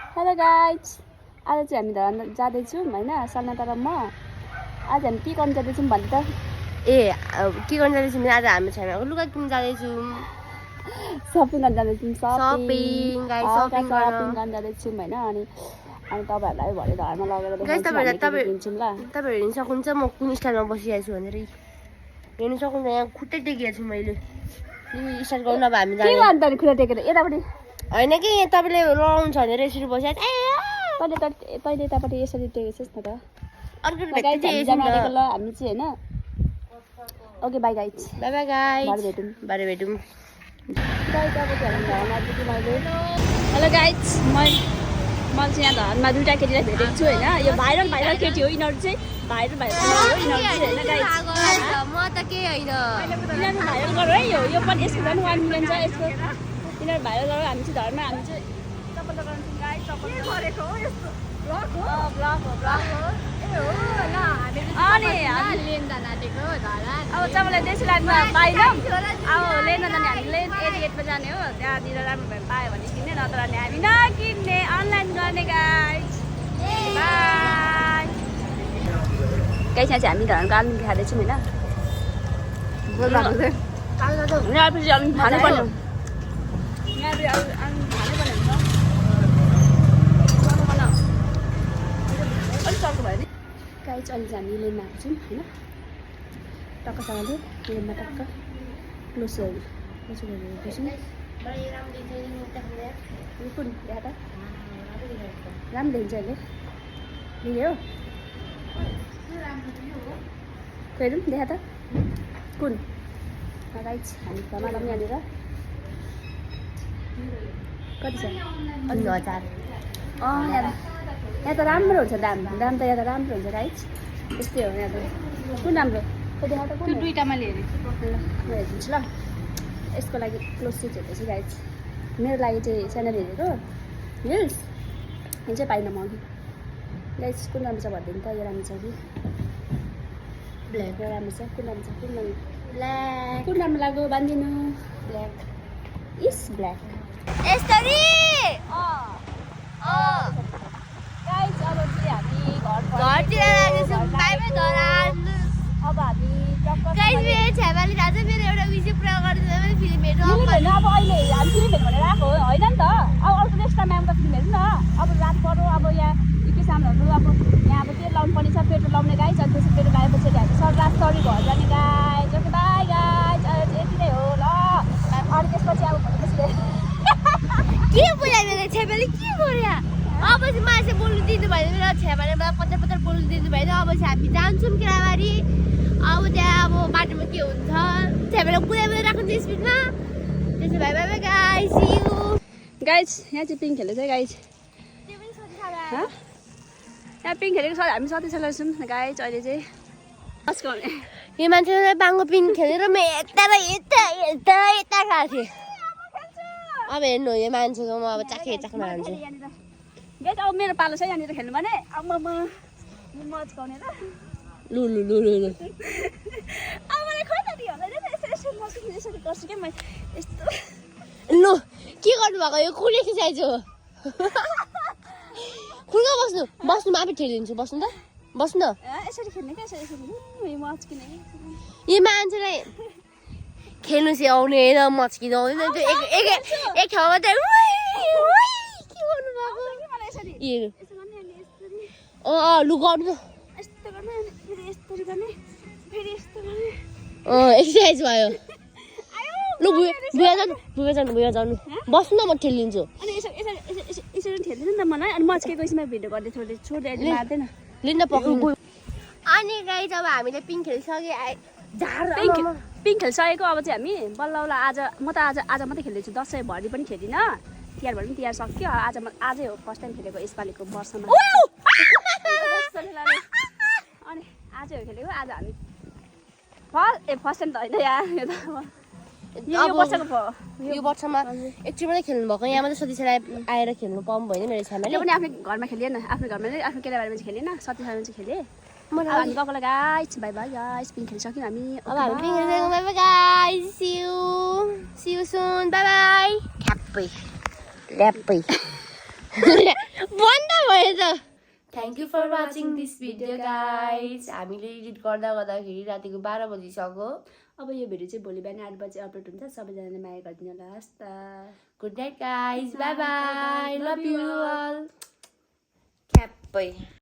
hello guys, आज चाहिँ हामी धरान जाँदैछौँ होइन, सल्ना तर म आज हामी के गर्नु जाँदैछौँ भन्नु त के गर्न जाँदैछौँ आज हामी छैन लुगा किन्न जाँदैछौँ सपिङ गर्न जाँदैछौँ सपिङ गर्न जाँदैछौँ होइन अनि तपाईँहरूलाई भरे धरानमा लगेर देखाउँछौँ ल तपाईँहरू हेर्नु सक्नुहुन्छ म कुन स्टाइलमा बसिरहेको छु भनेर हेर्नु सक्नुहुन्छ यहाँ खुट्टै टेकेको छु मैले स्टार्ट गर्नु अब हामी के गर्नु त खुट्टा टेकेर यतापट्टि होइन कि यहाँ तपाईँले लगाउँछ भनेर यसरी बसिरहेको तैँले यतापट्टि यसरी टेकेछस् न त अर्को ल हामी चाहिँ होइन okay by guys bye bye guys भरे भेटौँ मैले हेलो गाइज मैले चाहिँ यहाँ धरानमा दुइटा केटीलाई भेटेको छु होइन यो भाइरल केटी हो यिनीहरू चाहिँ भाइरल हो यिनीहरू चाहिँ होइन म त केही होइन यिनीहरू भाइरल गरौँ है यो पनि यसको झन् 1 मिलियन छ यसको यिनीहरू भाइरल गरौँ हामी चाहिँ धर्ममा हामी चाहिँ चप्पल लगाउँछौँ गाइज चप्पल गरेको हो यस्तो ब्लग हो अनि अब तपाईँलाई देशी लाइनमा पाइनौँ अब लेन जाने हामी लेन एरिएटमा जाने हो त्यहाँनिर राम्रो भयो पायो भने किन्ने नत्र भने हामी नकिन्ने अनलाइन गर्ने गाइज बाई गाइज यहाँ चाहिँ हामी धरानको आलु खाँदैछौँ होइन यहाँपछि आलु खानै पर्ने अलिक चर्को भयो नि गाइज अहिले चाहिँ हामी लेनमा आएको छौँ होइन टक्कसँगले लेनमा टक्क क्लोजहरू हेर्छौँ कुन देखा त राम्रो देखिन्छ अहिले लिने हो हेरौँ देखा त कुन गाइज हामी घरमा यहाँनिर कति छ 1000 यहाँ त राम्रो हुन्छ दाम त यहाँ त राम्रो हुन्छ गाइज यस्तै हो यहाँ त कुन राम्रो देखा त कुन दुईवटा मैले हेरेको ल म हेरिदिन्छु ल यसको लागि क्लोज सुट हेर्दैछु गाइज मेरो लागि चाहिँ च्यानल हेरेको हिल्स यो चाहिँ पाइनँ म अघि गाइज कुन राम्रो छ भनिदिनु त यो राम्रो छ कि ब्ल्याक राम्रो छ कुन राम्रो छ कुन ब्ल्याक कुन राम्रो लाग्यो भनिदिनु ब्ल्याक इस ब्ल्याक यसरी गाइज अब चाहिँ हामी घरतिर लागेछौँ बाइमै धरान अब हामी गाइज मेरो छ्यामाले थाहा छ मेरो एउटा विषय पुरा गर्दैन मैले फिल्म हेर्नु होइन अब अहिले हामी फिल्म हेर्नु भनेर आएको होइन नि त अब अर्को नेक्स्ट टाइम आउँदा फिल्म हेर्नु न अब रात पऱ्यो अब यहाँ के सामानहरू अब यहाँ अब तेल लाउनु पर्ने छ पेट्रोल लाउने गाइज अनि त्यसपछि पेट्रोल लगाएपछि हामी सरी घर जाने गाइज ओके बाई गाइज यति नै हो ल अनि त्यसपछि अब के बोला मेरो छ्यामाले के गर्यो अब चाहिँ मान्छे बोल्नु दिनु भएन मेरो छ्यामाले मलाई पत्तर बोल्नु दिनु भएन अब चाहिँ हामी जान्छौँ केराबारी अब त्यहाँ अब बाटोमा के हुन्छ छ्यामाले कुदाइमा राख्नु स्पिडमा त्यसो भए bye bye guys see you guys यहाँ चाहिँ पिङ खेलेको छ गाइज यहाँ पिङ खेलेको छ हामी सधैँ छौँ गाइज अहिले चाहिँ अस्काउने यो मान्छेलाई बाङ्गो पिङ खेलेर म यता गएको थिएँ अब हेर्नु यो मान्छेको म अब चाख्न हान्छु गाइज अब मेरो पालो छ यहाँनिर खेल्नु भने अब म मचाउने ल लु अब मलाई खोइ त दियो होला यसरी गर्छु क्या म यस्तो लु के गर्नुभएको यो कुनै खिचाइछु खुल्का बस्नु म आफै ठेलिदिन्छु बस्नु त बस्नु यसरी खेल्ने क्या यसरी मच्किने यो मान्छेलाई खेल्नु चाहिँ आउने होइन मच्किनु आउँदैन त्यो एक ठाउँमा त के गर्नुभएको लु गर्नु एक्सर्साइज भयो लु भुया जानु बस्नु न म ठेलिदिन्छु अनि यसरी ठेल्दैन नि त मलाई अनि मच्केको यसमा भिडियो गर्दै छोड्दै मार्दैन लिन पक्रिनु अनि गाइज अब हामीले पिङ खेलिसक्यो पिङ खेलिसकेको अब चाहिँ हामी बल्ल आज म त आज मात्रै खेल्दैछु दसैँ भरि पनि खेलिनँ तिहारभरि पनि तिहार सक्यो आजै हो फर्स्ट टाइम खेलेको यसपालिको वर्षमा अनि आजै हो खेलेको आज हामी फर्स्ट टाइम त होइन यो वर्षमा एकचोटि मात्रै खेल्नु भएको यहाँ मात्रै सतीशलाई आएर खेल्नु पाउनु भएन मेरो छ्यामाले पनि आफ्नै घरमा खेलिएन आफ्नो घरमा आफ्नो केटाबारीमा चाहिँ खेलेन सतीशमा चाहिँ खेलेँ हामी गएको गाइस बाई बाई गाइस पिङ खेलिसक्यौँ हामी अब हामी पिङ खेलिसक्यौँ bye bye guys see you soon bye bye ठ्याप्पै ल्याप्पै बन्द भयो त thank you for watching this video guys हामीले एडिट गर्दाखेरि रातिको 12 बजिसक्यो अब यो भिडियो चाहिँ भोलि बिहान 8 बजे अपलोड हुन्छ सबैजनाले माया गरिदिनु होला हस् good night guys bye bye love you all ख्याप्पै